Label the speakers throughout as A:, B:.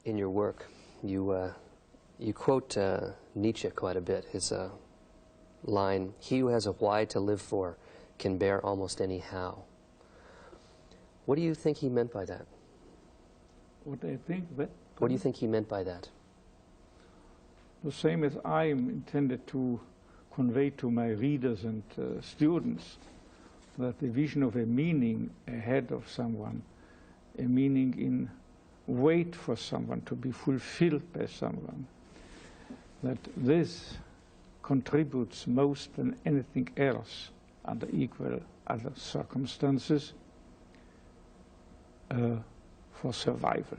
A: in your work, you quote Nietzsche quite a bit. His line, "He who has a why to live for can bear almost any how." What do you think he meant by that?
B: What I think?
A: What do you think he meant by that?
B: The same as I am intended to convey to my readers and students, that the vision of a meaning ahead of someone, a meaning in wait for someone, to be fulfilled by someone, that this contributes most than anything else under equal other circumstances for survival.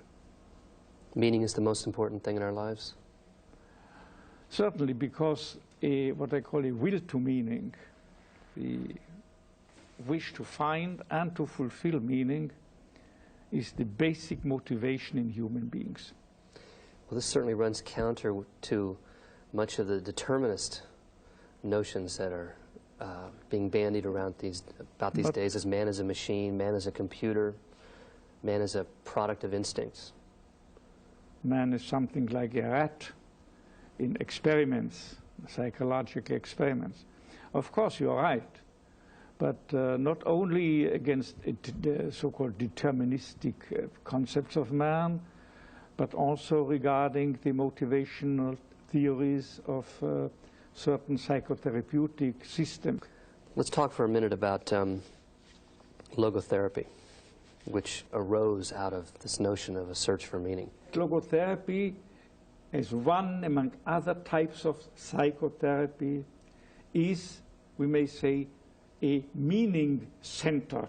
A: Meaning is the most important thing in our lives?
B: Certainly, because what I call a will to meaning, the wish to find and to fulfill meaning, is the basic motivation in human beings.
A: Well, this certainly runs counter to much of the determinist notions that are being bandied around these days, as man is a machine, man is a computer, man is a product of instincts.
B: Man is something like a rat in experiments, psychological experiments. Of course, you're right, but not only against the so-called deterministic concepts of man, but also regarding the motivational theories of certain psychotherapeutic systems.
A: Let's talk for a minute about logotherapy, which arose out of this notion of a search for meaning.
B: Logotherapy, as one among other types of psychotherapy, is, we may say, a meaning-centered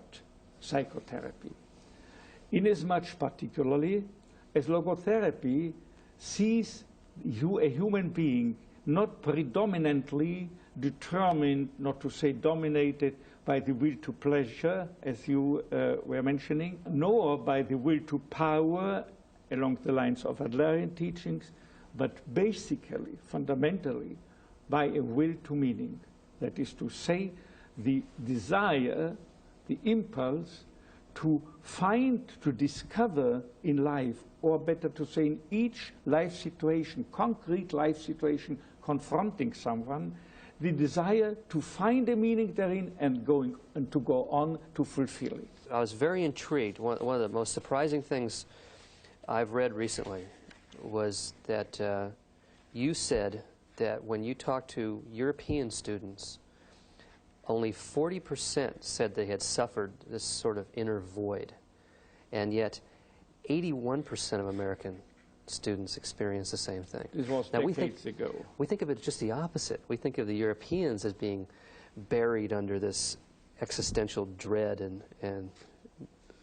B: psychotherapy. Inasmuch particularly as logotherapy sees a human being not predominantly determined, not to say dominated, by the will to pleasure, as you were mentioning, nor by the will to power along the lines of Adlerian teachings, but basically, fundamentally, by a will to meaning. That is to say, the desire, the impulse to find, to discover in life, or better to say in each life situation, concrete life situation confronting someone, the desire to find a meaning therein and to go on to fulfill it.
A: I was very intrigued. One of the most surprising things I've read recently was that you said that when you talked to European students, only 40% said they had suffered this sort of inner void, and yet 81% of American students experience the same thing.
B: This was decades ago.
A: We think of it just the opposite. We think of the Europeans as being buried under this existential dread and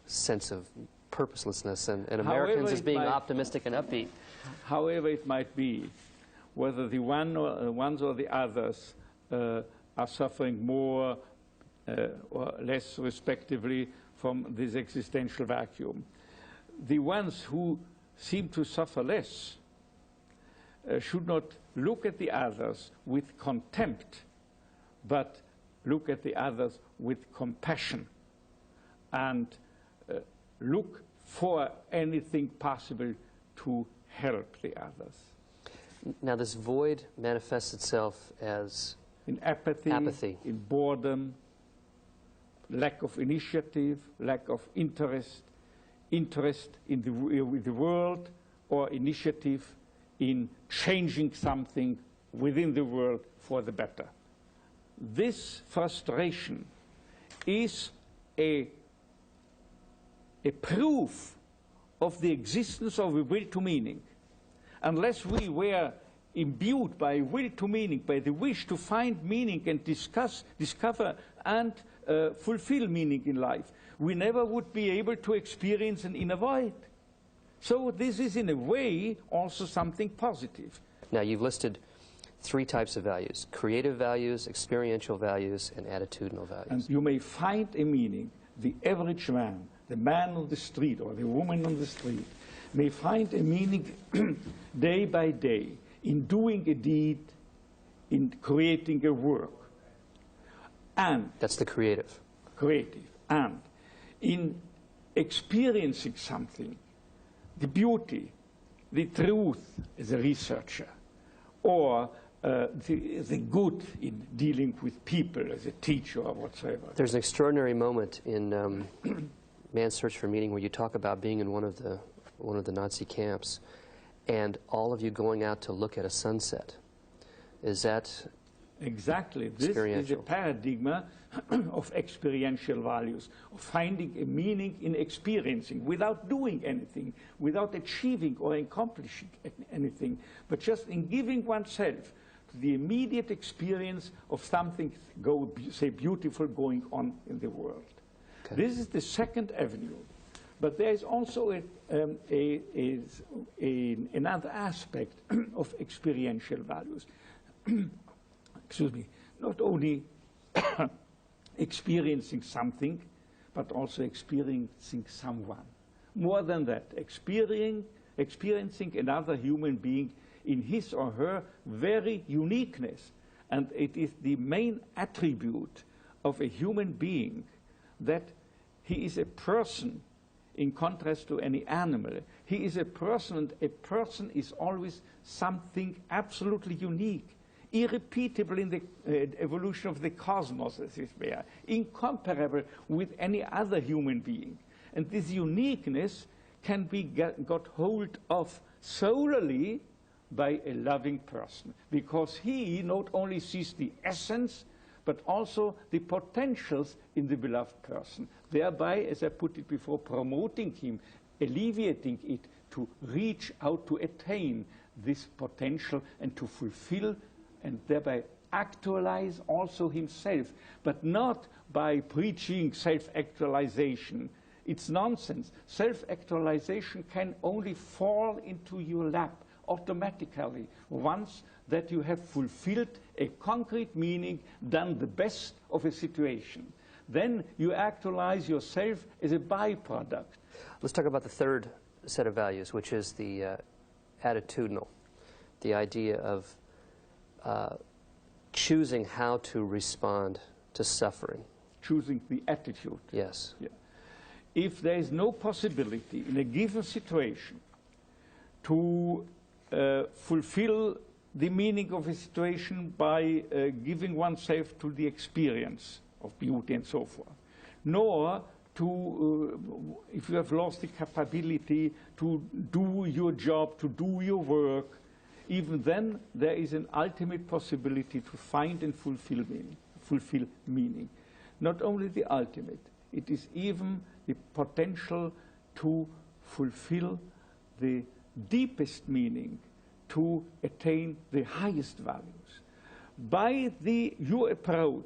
A: sense of purposelessness, and Americans as being optimistic and upbeat.
B: However it might be, whether the ones or the others are suffering more or less, respectively, from this existential vacuum. The ones who seem to suffer less should not look at the others with contempt, but look at the others with compassion and look for anything possible to help the others.
A: Now, this void manifests itself as
B: in apathy, in boredom, lack of initiative, lack of interest in the world, or initiative in changing something within the world for the better. This frustration is a proof of the existence of a will to meaning. Unless we were imbued by will to meaning, by the wish to find meaning and discover and fulfill meaning in life, we never would be able to experience an inner void. So this is, in a way, also something positive.
A: Now, you've listed 3 types of values: creative values, experiential values, and attitudinal values.
B: And you may find a meaning. The average man, the man on the street or the woman on the street, may find a meaning day by day in doing a deed, in creating a work. And
A: that's the creative.
B: Creative. And in experiencing something, the beauty, the truth as a researcher, or the good in dealing with people as a teacher or whatsoever.
A: There's an extraordinary moment in Man's Search for Meaning where you talk about being in one of the Nazi camps and all of you going out to look at a sunset. Is that
B: exactly? This is a paradigm of experiential values, of finding a meaning in experiencing without doing anything, without achieving or accomplishing anything, but just in giving oneself to the immediate experience of something, say, beautiful going on in the world. Okay. This is the second avenue. But there is also another aspect of experiential values. Excuse me. Not only experiencing something, but also experiencing someone. More than that, experiencing another human being in his or her very uniqueness. And it is the main attribute of a human being that he is a person in contrast to any animal. He is a person, and a person is always something absolutely unique, irrepeatable in the evolution of the cosmos, as it were, incomparable with any other human being. And this uniqueness can be got hold of solely by a loving person, because he not only sees the essence, but also the potentials in the beloved person, thereby, as I put it before, promoting him, alleviating it to reach out to attain this potential and to fulfill and thereby actualize also himself, but not by preaching self-actualization. It's nonsense. Self-actualization can only fall into your lap automatically once that you have fulfilled a concrete meaning, done the best of a situation. Then you actualize yourself as a byproduct.
A: Let's talk about the third set of values, which is the attitudinal, the idea of choosing how to respond to suffering.
B: Choosing the attitude.
A: Yes.
B: Yeah. If there is no possibility in a given situation to fulfill the meaning of a situation by giving oneself to the experience of beauty and so forth, nor to, if you have lost the capability to do your job, to do your work, even then there is an ultimate possibility to find and fulfill meaning. Not only the ultimate, it is even the potential to fulfill the deepest meaning, to attain the highest values. By your approach